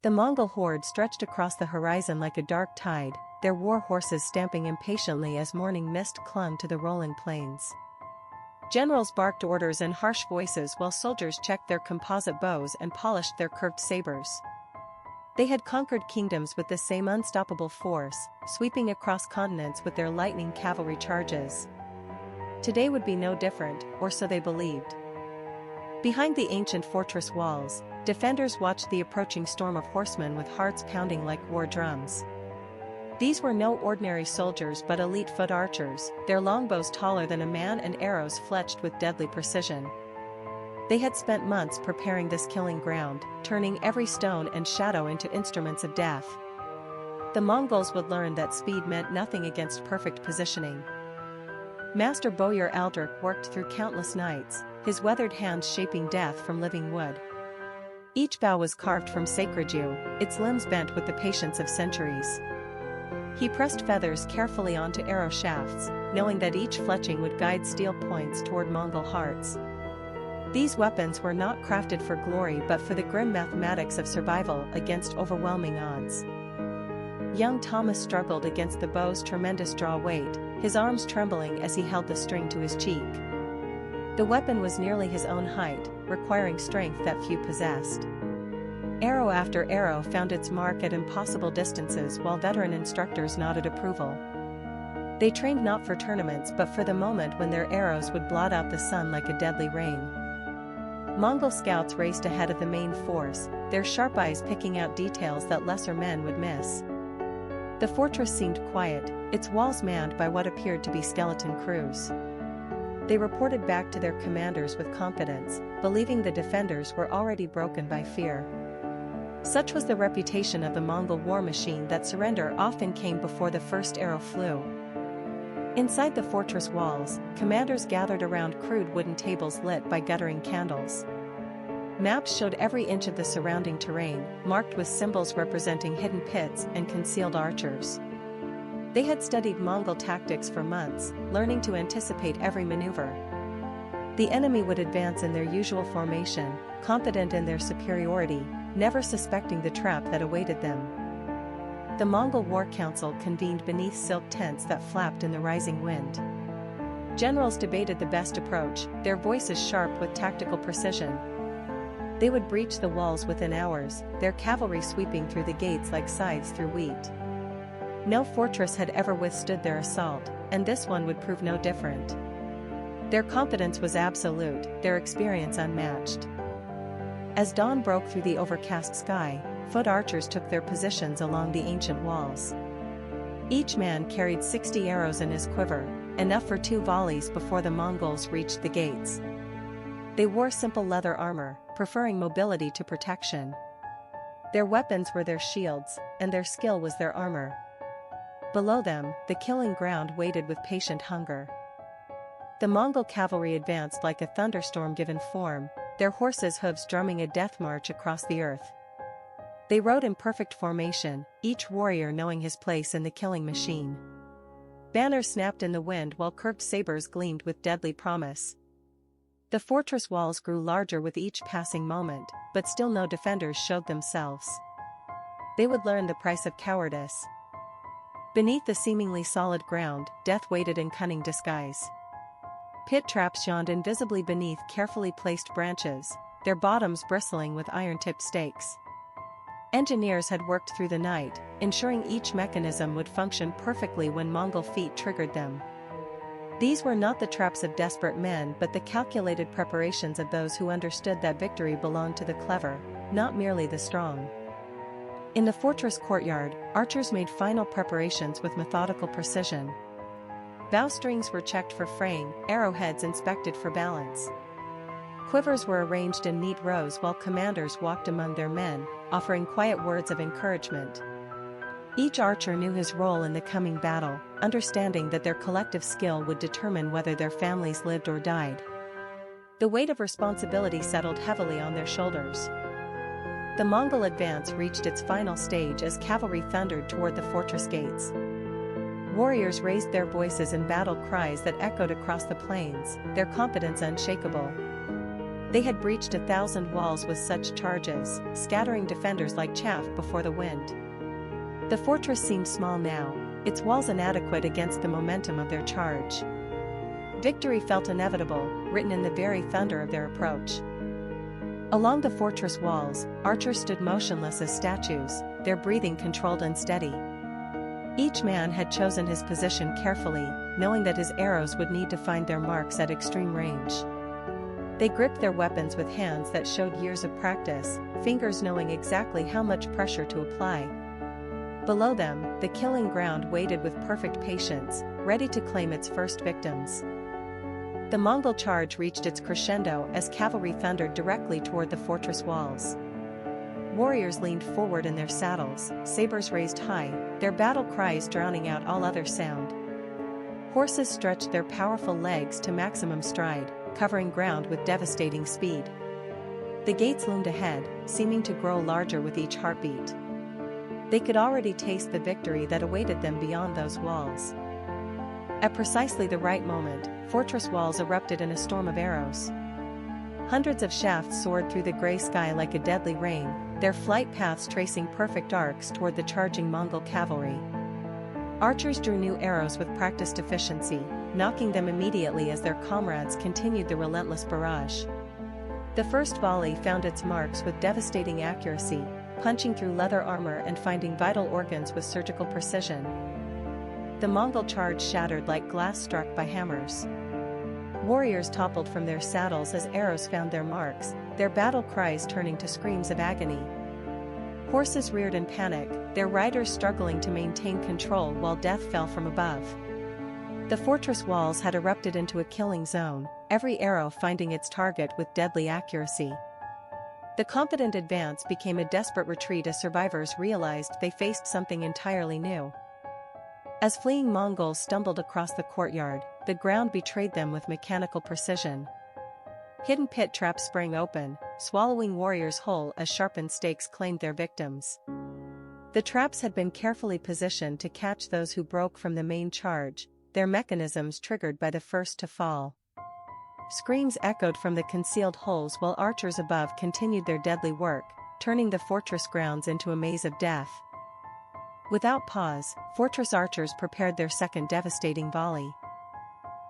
The Mongol horde stretched across the horizon like a dark tide, their war horses stamping impatiently as morning mist clung to the rolling plains. Generals barked orders in harsh voices while soldiers checked their composite bows and polished their curved sabers. They had conquered kingdoms with the same unstoppable force, sweeping across continents with their lightning cavalry charges. Today would be no different, or so they believed. Behind the ancient fortress walls, defenders watched the approaching storm of horsemen with hearts pounding like war drums. These were no ordinary soldiers but elite foot archers, their longbows taller than a man and arrows fletched with deadly precision. They had spent months preparing this killing ground, turning every stone and shadow into instruments of death. The Mongols would learn that speed meant nothing against perfect positioning. Master bowyer Aldrich worked through countless nights, his weathered hands shaping death from living wood. Each bow was carved from sacred yew, its limbs bent with the patience of centuries. He pressed feathers carefully onto arrow shafts, knowing that each fletching would guide steel points toward Mongol hearts. These weapons were not crafted for glory but for the grim mathematics of survival against overwhelming odds. Young Thomas struggled against the bow's tremendous draw weight, his arms trembling as he held the string to his cheek. The weapon was nearly his own height, requiring strength that few possessed. Arrow after arrow found its mark at impossible distances while veteran instructors nodded approval. They trained not for tournaments but for the moment when their arrows would blot out the sun like a deadly rain. Mongol scouts raced ahead of the main force, their sharp eyes picking out details that lesser men would miss. The fortress seemed quiet, its walls manned by what appeared to be skeleton crews. They reported back to their commanders with confidence, believing the defenders were already broken by fear. Such was the reputation of the Mongol war machine that surrender often came before the first arrow flew. Inside the fortress walls, commanders gathered around crude wooden tables lit by guttering candles. Maps showed every inch of the surrounding terrain, marked with symbols representing hidden pits and concealed archers. They had studied Mongol tactics for months, learning to anticipate every maneuver. The enemy would advance in their usual formation, confident in their superiority, never suspecting the trap that awaited them. The Mongol War Council convened beneath silk tents that flapped in the rising wind. Generals debated the best approach, their voices sharp with tactical precision. They would breach the walls within hours, their cavalry sweeping through the gates like scythes through wheat. No fortress had ever withstood their assault, and this one would prove no different. Their confidence was absolute, their experience unmatched. As dawn broke through the overcast sky, foot archers took their positions along the ancient walls. Each man carried 60 arrows in his quiver, enough for 2 volleys before the Mongols reached the gates. They wore simple leather armor, preferring mobility to protection. Their weapons were their shields, and their skill was their armor. Below them, the killing ground waited with patient hunger. The Mongol cavalry advanced like a thunderstorm given form, their horses' hooves drumming a death march across the earth. They rode in perfect formation, each warrior knowing his place in the killing machine. Banners snapped in the wind while curved sabers gleamed with deadly promise. The fortress walls grew larger with each passing moment, but still no defenders showed themselves. They would learn the price of cowardice. Beneath the seemingly solid ground, death waited in cunning disguise. Pit traps yawned invisibly beneath carefully placed branches, their bottoms bristling with iron-tipped stakes. Engineers had worked through the night, ensuring each mechanism would function perfectly when Mongol feet triggered them. These were not the traps of desperate men but the calculated preparations of those who understood that victory belonged to the clever, not merely the strong. In the fortress courtyard, archers made final preparations with methodical precision. Bowstrings were checked for fraying, arrowheads inspected for balance. Quivers were arranged in neat rows while commanders walked among their men, offering quiet words of encouragement. Each archer knew his role in the coming battle, understanding that their collective skill would determine whether their families lived or died. The weight of responsibility settled heavily on their shoulders. The Mongol advance reached its final stage as cavalry thundered toward the fortress gates. Warriors raised their voices in battle cries that echoed across the plains, their confidence unshakable. They had breached 1,000 walls with such charges, scattering defenders like chaff before the wind. The fortress seemed small now, its walls inadequate against the momentum of their charge. Victory felt inevitable, written in the very thunder of their approach. Along the fortress walls, archers stood motionless as statues, their breathing controlled and steady. Each man had chosen his position carefully, knowing that his arrows would need to find their marks at extreme range. They gripped their weapons with hands that showed years of practice, fingers knowing exactly how much pressure to apply. Below them, the killing ground waited with perfect patience, ready to claim its first victims. The Mongol charge reached its crescendo as cavalry thundered directly toward the fortress walls. Warriors leaned forward in their saddles, sabers raised high, their battle cries drowning out all other sound. Horses stretched their powerful legs to maximum stride, covering ground with devastating speed. The gates loomed ahead, seeming to grow larger with each heartbeat. They could already taste the victory that awaited them beyond those walls. At precisely the right moment, fortress walls erupted in a storm of arrows. Hundreds of shafts soared through the gray sky like a deadly rain, their flight paths tracing perfect arcs toward the charging Mongol cavalry. Archers drew new arrows with practiced efficiency, knocking them immediately as their comrades continued the relentless barrage. The first volley found its marks with devastating accuracy, punching through leather armor and finding vital organs with surgical precision. The Mongol charge shattered like glass struck by hammers. Warriors toppled from their saddles as arrows found their marks, their battle cries turning to screams of agony. Horses reared in panic, their riders struggling to maintain control while death fell from above. The fortress walls had erupted into a killing zone, every arrow finding its target with deadly accuracy. The confident advance became a desperate retreat as survivors realized they faced something entirely new. As fleeing Mongols stumbled across the courtyard, the ground betrayed them with mechanical precision. Hidden pit traps sprang open, swallowing warriors whole as sharpened stakes claimed their victims. The traps had been carefully positioned to catch those who broke from the main charge, their mechanisms triggered by the first to fall. Screams echoed from the concealed holes while archers above continued their deadly work, turning the fortress grounds into a maze of death. Without pause, fortress archers prepared their second devastating volley.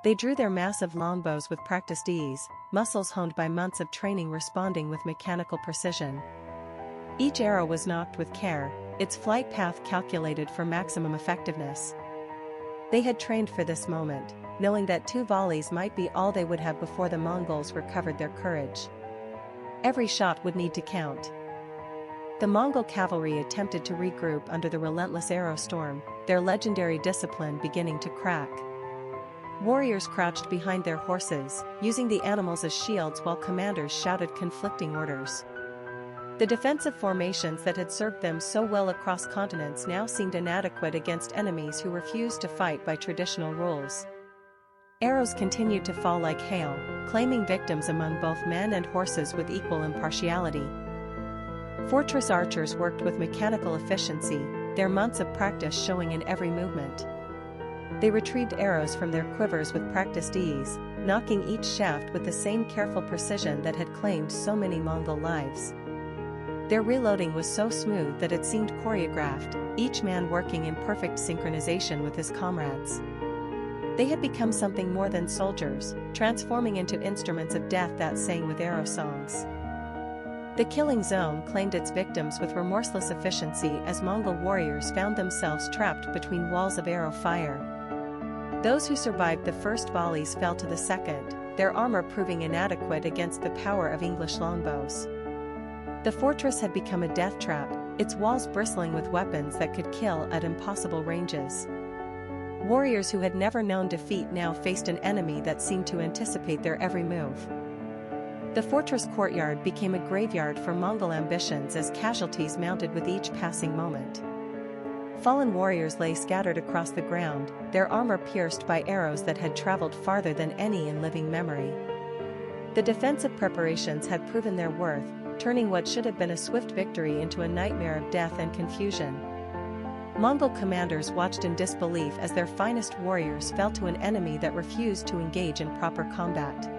They drew their massive longbows with practiced ease, muscles honed by months of training responding with mechanical precision. Each arrow was nocked with care, its flight path calculated for maximum effectiveness. They had trained for this moment, knowing that 2 volleys might be all they would have before the Mongols recovered their courage. Every shot would need to count. The Mongol cavalry attempted to regroup under the relentless arrow storm, their legendary discipline beginning to crack. Warriors crouched behind their horses, using the animals as shields while commanders shouted conflicting orders. The defensive formations that had served them so well across continents now seemed inadequate against enemies who refused to fight by traditional rules. Arrows continued to fall like hail, claiming victims among both men and horses with equal impartiality. Fortress archers worked with mechanical efficiency, their months of practice showing in every movement. They retrieved arrows from their quivers with practiced ease, knocking each shaft with the same careful precision that had claimed so many Mongol lives. Their reloading was so smooth that it seemed choreographed, each man working in perfect synchronization with his comrades. They had become something more than soldiers, transforming into instruments of death that sang with arrow songs. The killing zone claimed its victims with remorseless efficiency as Mongol warriors found themselves trapped between walls of arrow fire. Those who survived the first volleys fell to the second, their armor proving inadequate against the power of English longbows. The fortress had become a death trap, its walls bristling with weapons that could kill at impossible ranges. Warriors who had never known defeat now faced an enemy that seemed to anticipate their every move. The fortress courtyard became a graveyard for Mongol ambitions as casualties mounted with each passing moment. Fallen warriors lay scattered across the ground, their armor pierced by arrows that had traveled farther than any in living memory. The defensive preparations had proven their worth, turning what should have been a swift victory into a nightmare of death and confusion. Mongol commanders watched in disbelief as their finest warriors fell to an enemy that refused to engage in proper combat.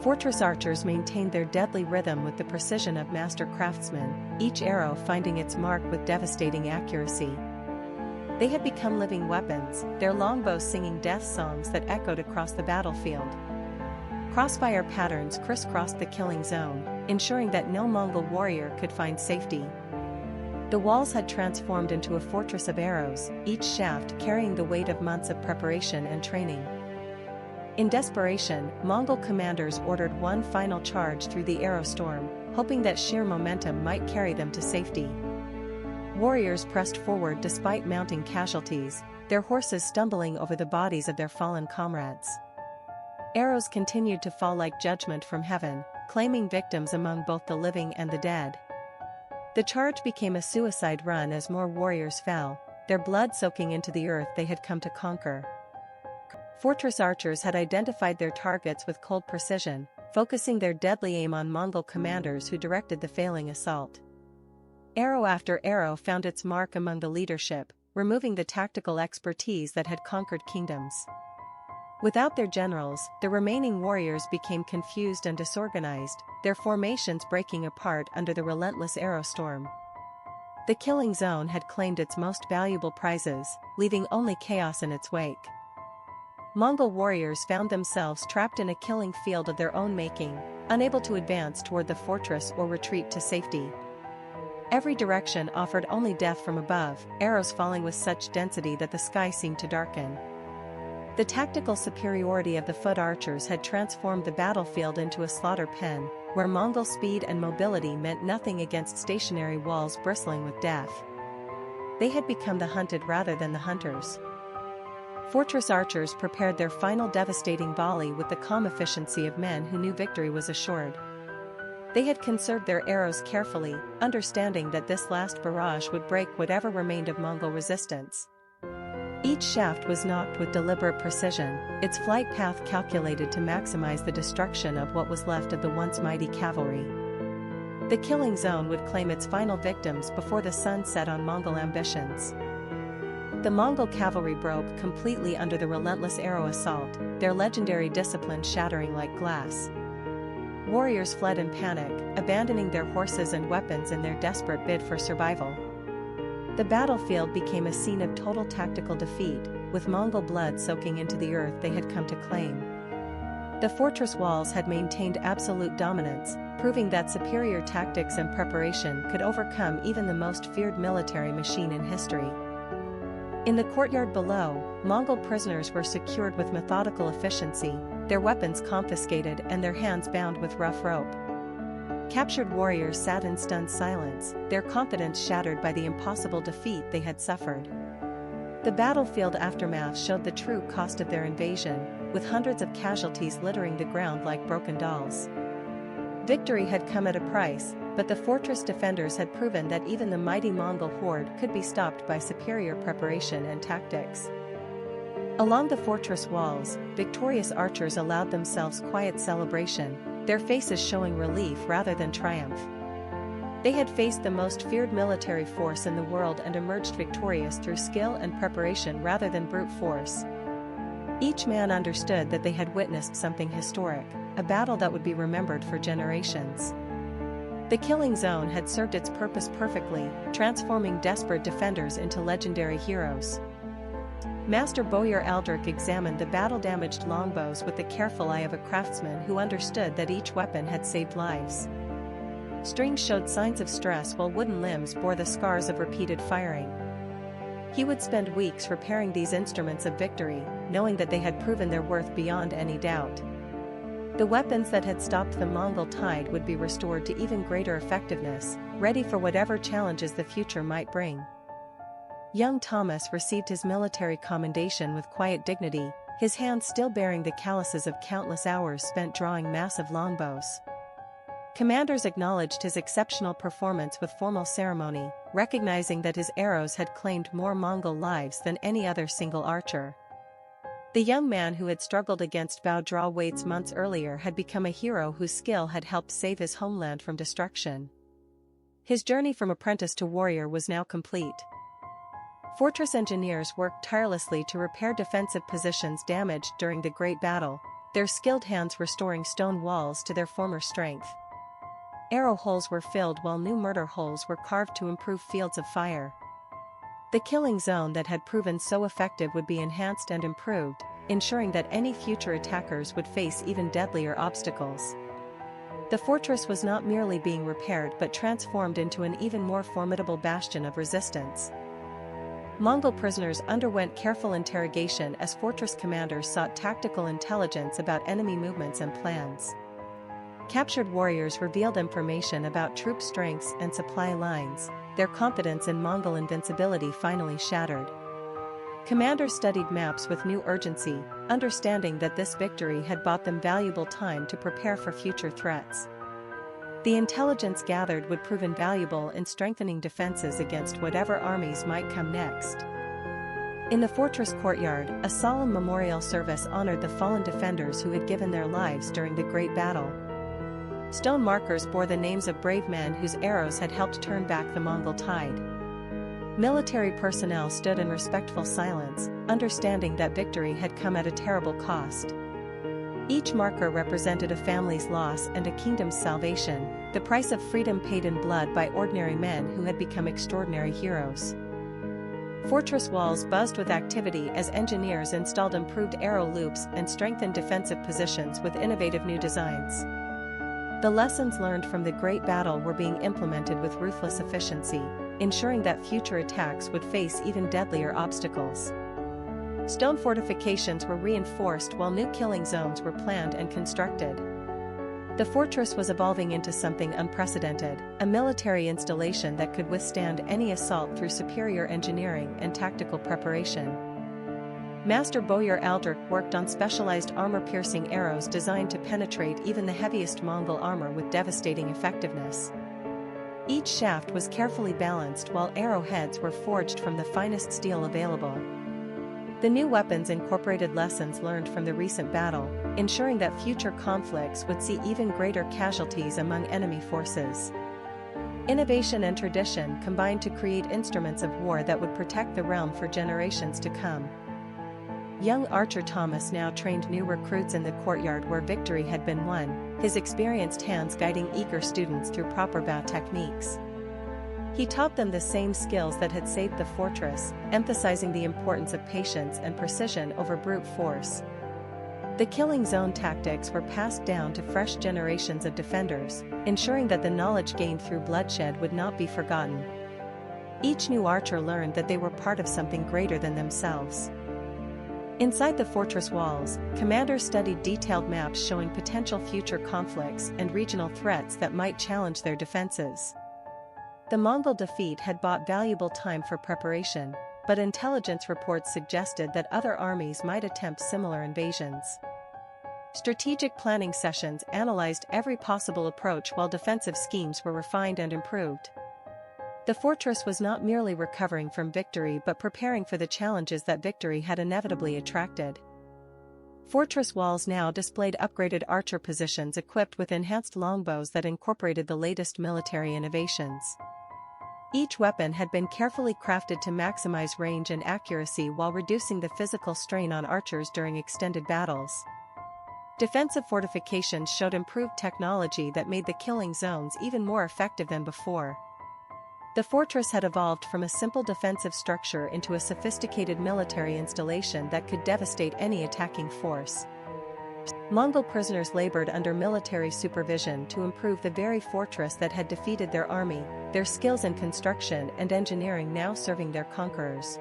Fortress archers maintained their deadly rhythm with the precision of master craftsmen, each arrow finding its mark with devastating accuracy. They had become living weapons, their longbows singing death songs that echoed across the battlefield. Crossfire patterns crisscrossed the killing zone, ensuring that no Mongol warrior could find safety. The walls had transformed into a fortress of arrows, each shaft carrying the weight of months of preparation and training. In desperation, Mongol commanders ordered one final charge through the arrow storm, hoping that sheer momentum might carry them to safety. Warriors pressed forward despite mounting casualties, their horses stumbling over the bodies of their fallen comrades. Arrows continued to fall like judgment from heaven, claiming victims among both the living and the dead. The charge became a suicide run as more warriors fell, their blood soaking into the earth they had come to conquer. Fortress archers had identified their targets with cold precision, focusing their deadly aim on Mongol commanders who directed the failing assault. Arrow after arrow found its mark among the leadership, removing the tactical expertise that had conquered kingdoms. Without their generals, the remaining warriors became confused and disorganized, their formations breaking apart under the relentless arrow storm. The killing zone had claimed its most valuable prizes, leaving only chaos in its wake. Mongol warriors found themselves trapped in a killing field of their own making, unable to advance toward the fortress or retreat to safety. Every direction offered only death from above, arrows falling with such density that the sky seemed to darken. The tactical superiority of the foot archers had transformed the battlefield into a slaughter pen, where Mongol speed and mobility meant nothing against stationary walls bristling with death. They had become the hunted rather than the hunters. Fortress archers prepared their final devastating volley with the calm efficiency of men who knew victory was assured. They had conserved their arrows carefully, understanding that this last barrage would break whatever remained of Mongol resistance. Each shaft was nocked with deliberate precision, its flight path calculated to maximize the destruction of what was left of the once mighty cavalry. The killing zone would claim its final victims before the sun set on Mongol ambitions. The Mongol cavalry broke completely under the relentless arrow assault, their legendary discipline shattering like glass. Warriors fled in panic, abandoning their horses and weapons in their desperate bid for survival. The battlefield became a scene of total tactical defeat, with Mongol blood soaking into the earth they had come to claim. The fortress walls had maintained absolute dominance, proving that superior tactics and preparation could overcome even the most feared military machine in history. In the courtyard below, Mongol prisoners were secured with methodical efficiency, their weapons confiscated and their hands bound with rough rope. Captured warriors sat in stunned silence, their confidence shattered by the impossible defeat they had suffered. The battlefield aftermath showed the true cost of their invasion, with hundreds of casualties littering the ground like broken dolls. Victory had come at a price, but the fortress defenders had proven that even the mighty Mongol horde could be stopped by superior preparation and tactics. Along the fortress walls, victorious archers allowed themselves quiet celebration, their faces showing relief rather than triumph. They had faced the most feared military force in the world and emerged victorious through skill and preparation rather than brute force. Each man understood that they had witnessed something historic, a battle that would be remembered for generations. The killing zone had served its purpose perfectly, transforming desperate defenders into legendary heroes. Master Bowyer Aldrich examined the battle-damaged longbows with the careful eye of a craftsman who understood that each weapon had saved lives. Strings showed signs of stress while wooden limbs bore the scars of repeated firing. He would spend weeks repairing these instruments of victory, knowing that they had proven their worth beyond any doubt. The weapons that had stopped the Mongol tide would be restored to even greater effectiveness, ready for whatever challenges the future might bring. Young Thomas received his military commendation with quiet dignity, his hands still bearing the calluses of countless hours spent drawing massive longbows. Commanders acknowledged his exceptional performance with formal ceremony, recognizing that his arrows had claimed more Mongol lives than any other single archer. The young man who had struggled against bow draw weights months earlier had become a hero whose skill had helped save his homeland from destruction. His journey from apprentice to warrior was now complete. Fortress engineers worked tirelessly to repair defensive positions damaged during the Great Battle, their skilled hands restoring stone walls to their former strength. Arrow holes were filled while new mortar holes were carved to improve fields of fire. The killing zone that had proven so effective would be enhanced and improved, ensuring that any future attackers would face even deadlier obstacles. The fortress was not merely being repaired but transformed into an even more formidable bastion of resistance. Mongol prisoners underwent careful interrogation as fortress commanders sought tactical intelligence about enemy movements and plans. Captured warriors revealed information about troop strengths and supply lines, their confidence in Mongol invincibility finally shattered. Commanders studied maps with new urgency, understanding that this victory had bought them valuable time to prepare for future threats. The intelligence gathered would prove invaluable in strengthening defenses against whatever armies might come next. In the fortress courtyard, a solemn memorial service honored the fallen defenders who had given their lives during the Great Battle. Stone markers bore the names of brave men whose arrows had helped turn back the Mongol tide. Military personnel stood in respectful silence, understanding that victory had come at a terrible cost. Each marker represented a family's loss and a kingdom's salvation, the price of freedom paid in blood by ordinary men who had become extraordinary heroes. Fortress walls buzzed with activity as engineers installed improved arrow loops and strengthened defensive positions with innovative new designs. The lessons learned from the Great Battle were being implemented with ruthless efficiency, ensuring that future attacks would face even deadlier obstacles. Stone fortifications were reinforced while new killing zones were planned and constructed. The fortress was evolving into something unprecedented, a military installation that could withstand any assault through superior engineering and tactical preparation. Master bowyer Aldrich worked on specialized armor-piercing arrows designed to penetrate even the heaviest Mongol armor with devastating effectiveness. Each shaft was carefully balanced while arrowheads were forged from the finest steel available. The new weapons incorporated lessons learned from the recent battle, ensuring that future conflicts would see even greater casualties among enemy forces. Innovation and tradition combined to create instruments of war that would protect the realm for generations to come. Young archer Thomas now trained new recruits in the courtyard where victory had been won, his experienced hands guiding eager students through proper bow techniques. He taught them the same skills that had saved the fortress, emphasizing the importance of patience and precision over brute force. The killing zone tactics were passed down to fresh generations of defenders, ensuring that the knowledge gained through bloodshed would not be forgotten. Each new archer learned that they were part of something greater than themselves. Inside the fortress walls, commanders studied detailed maps showing potential future conflicts and regional threats that might challenge their defenses. The Mongol defeat had bought valuable time for preparation, but intelligence reports suggested that other armies might attempt similar invasions. Strategic planning sessions analyzed every possible approach while defensive schemes were refined and improved. The fortress was not merely recovering from victory but preparing for the challenges that victory had inevitably attracted. Fortress walls now displayed upgraded archer positions equipped with enhanced longbows that incorporated the latest military innovations. Each weapon had been carefully crafted to maximize range and accuracy while reducing the physical strain on archers during extended battles. Defensive fortifications showed improved technology that made the killing zones even more effective than before. The fortress had evolved from a simple defensive structure into a sophisticated military installation that could devastate any attacking force. Mongol prisoners labored under military supervision to improve the very fortress that had defeated their army, their skills in construction and engineering now serving their conquerors.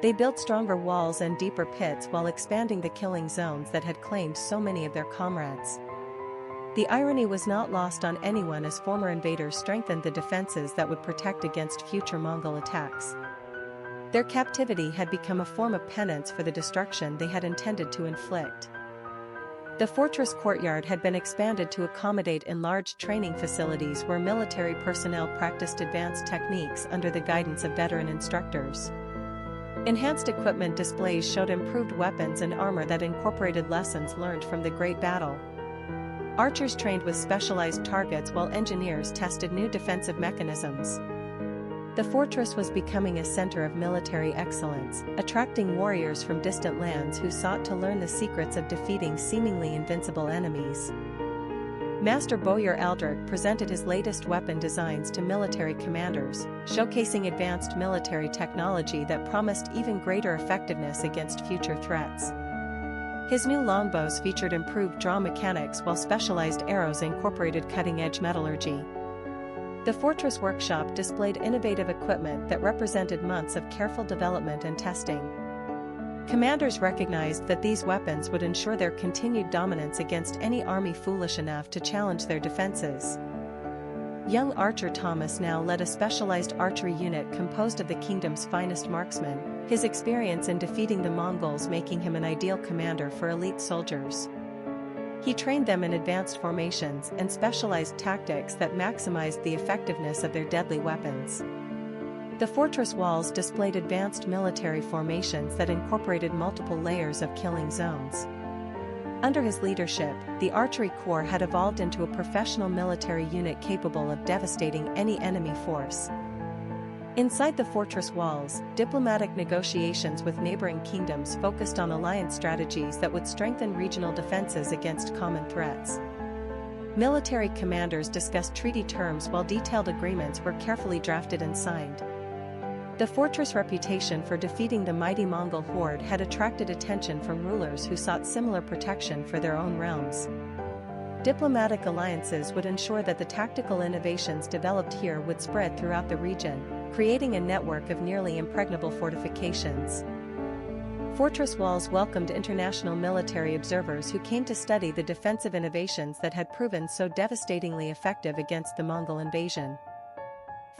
They built stronger walls and deeper pits while expanding the killing zones that had claimed so many of their comrades. The irony was not lost on anyone as former invaders strengthened the defenses that would protect against future Mongol attacks. Their captivity had become a form of penance for the destruction they had intended to inflict. The fortress courtyard had been expanded to accommodate enlarged training facilities where military personnel practiced advanced techniques under the guidance of veteran instructors. Enhanced equipment displays showed improved weapons and armor that incorporated lessons learned from the Great Battle. Archers trained with specialized targets while engineers tested new defensive mechanisms. The fortress was becoming a center of military excellence, attracting warriors from distant lands who sought to learn the secrets of defeating seemingly invincible enemies. Master Boyar Aldrich presented his latest weapon designs to military commanders, showcasing advanced military technology that promised even greater effectiveness against future threats. His new longbows featured improved draw mechanics while specialized arrows incorporated cutting-edge metallurgy. The fortress workshop displayed innovative equipment that represented months of careful development and testing. Commanders recognized that these weapons would ensure their continued dominance against any army foolish enough to challenge their defenses. Young archer Thomas now led a specialized archery unit composed of the kingdom's finest marksmen, his experience in defeating the Mongols making him an ideal commander for elite soldiers. He trained them in advanced formations and specialized tactics that maximized the effectiveness of their deadly weapons. The fortress walls displayed advanced military formations that incorporated multiple layers of killing zones. Under his leadership, the archery corps had evolved into a professional military unit capable of devastating any enemy force. Inside the fortress walls, diplomatic negotiations with neighboring kingdoms focused on alliance strategies that would strengthen regional defenses against common threats. Military commanders discussed treaty terms while detailed agreements were carefully drafted and signed. The fortress' reputation for defeating the mighty Mongol horde had attracted attention from rulers who sought similar protection for their own realms. Diplomatic alliances would ensure that the tactical innovations developed here would spread throughout the region, creating a network of nearly impregnable fortifications. Fortress walls welcomed international military observers who came to study the defensive innovations that had proven so devastatingly effective against the Mongol invasion.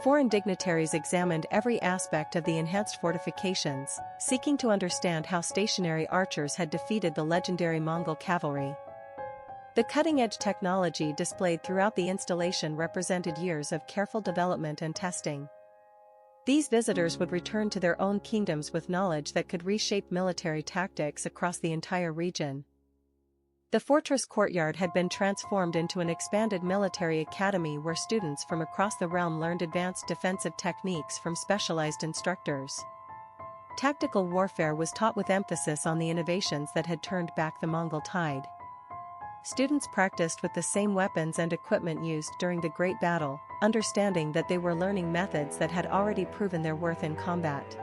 Foreign dignitaries examined every aspect of the enhanced fortifications, seeking to understand how stationary archers had defeated the legendary Mongol cavalry. The cutting-edge technology displayed throughout the installation represented years of careful development and testing. These visitors would return to their own kingdoms with knowledge that could reshape military tactics across the entire region. The fortress courtyard had been transformed into an expanded military academy where students from across the realm learned advanced defensive techniques from specialized instructors. Tactical warfare was taught with emphasis on the innovations that had turned back the Mongol tide. Students practiced with the same weapons and equipment used during the Great Battle, understanding that they were learning methods that had already proven their worth in combat.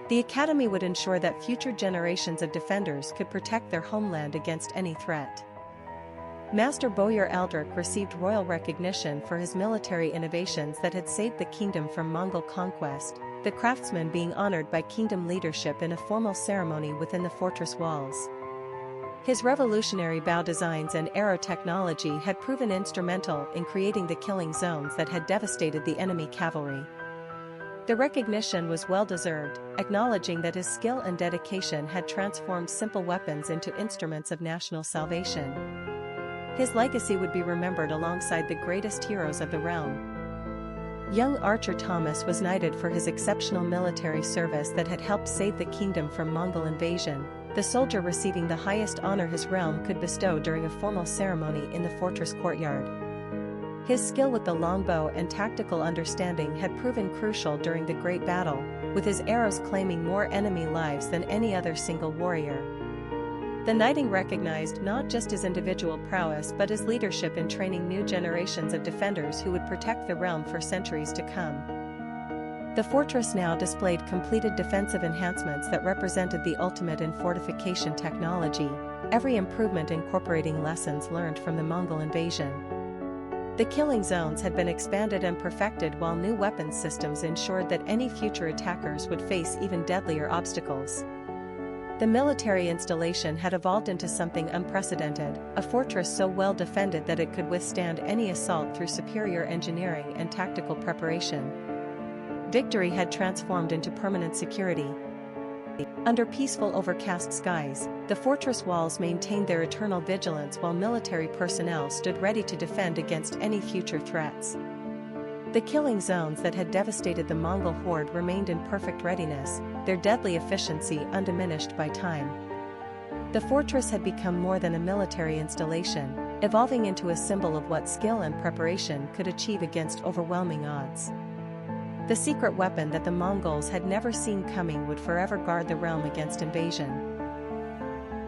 The academy would ensure that future generations of defenders could protect their homeland against any threat. Master Boyar Aldrich received royal recognition for his military innovations that had saved the kingdom from Mongol conquest, the craftsman being honored by kingdom leadership in a formal ceremony within the fortress walls. His revolutionary bow designs and arrow technology had proven instrumental in creating the killing zones that had devastated the enemy cavalry. The recognition was well-deserved, acknowledging that his skill and dedication had transformed simple weapons into instruments of national salvation. His legacy would be remembered alongside the greatest heroes of the realm. Young archer Thomas was knighted for his exceptional military service that had helped save the kingdom from Mongol invasion, the soldier receiving the highest honor his realm could bestow during a formal ceremony in the fortress courtyard. His skill with the longbow and tactical understanding had proven crucial during the Great Battle, with his arrows claiming more enemy lives than any other single warrior. The knighting recognized not just his individual prowess but his leadership in training new generations of defenders who would protect the realm for centuries to come. The fortress now displayed completed defensive enhancements that represented the ultimate in fortification technology, every improvement incorporating lessons learned from the Mongol invasion. The killing zones had been expanded and perfected while new weapons systems ensured that any future attackers would face even deadlier obstacles. The military installation had evolved into something unprecedented, a fortress so well defended that it could withstand any assault through superior engineering and tactical preparation. Victory had transformed into permanent security. Under peaceful overcast skies, the fortress walls maintained their eternal vigilance while military personnel stood ready to defend against any future threats. The killing zones that had devastated the Mongol horde remained in perfect readiness, their deadly efficiency undiminished by time. The fortress had become more than a military installation, evolving into a symbol of what skill and preparation could achieve against overwhelming odds. The secret weapon that the Mongols had never seen coming would forever guard the realm against invasion.